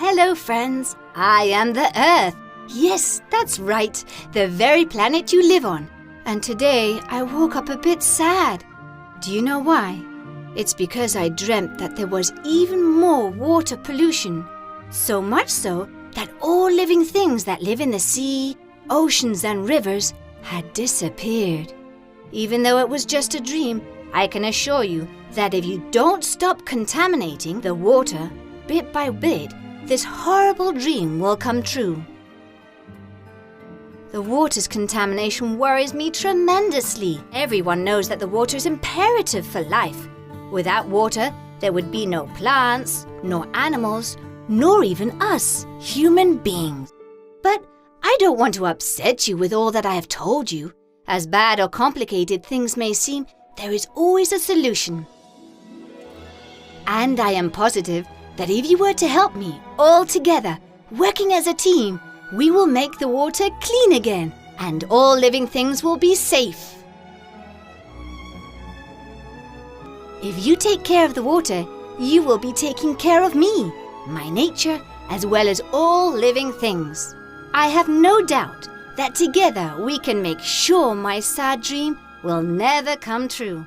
Hello, friends. I am the Earth. Yes, that's right, the very planet you live on. And today I woke up a bit sad. Do you know why? It's because I dreamt that there was even more water pollution. So much so that all living things that live in the sea, oceans and rivers had disappeared. Even though it was just a dream, I can assure you that if you don't stop contaminating the water bit by bit, this horrible dream will come true. The water's contamination worries me tremendously. Everyone knows that the water is imperative for life. Without water, there would be no plants, nor animals, nor even us, human beings. But I don't want to upset you with all that I have told you. As bad or complicated things may seem, there is always a solution. And I am positive that if you were to help me all together, working as a team, we will make the water clean again, and all living things will be safe. If you take care of the water, you will be taking care of me, my nature, as well as all living things. I have no doubt that together we can make sure my sad dream will never come true.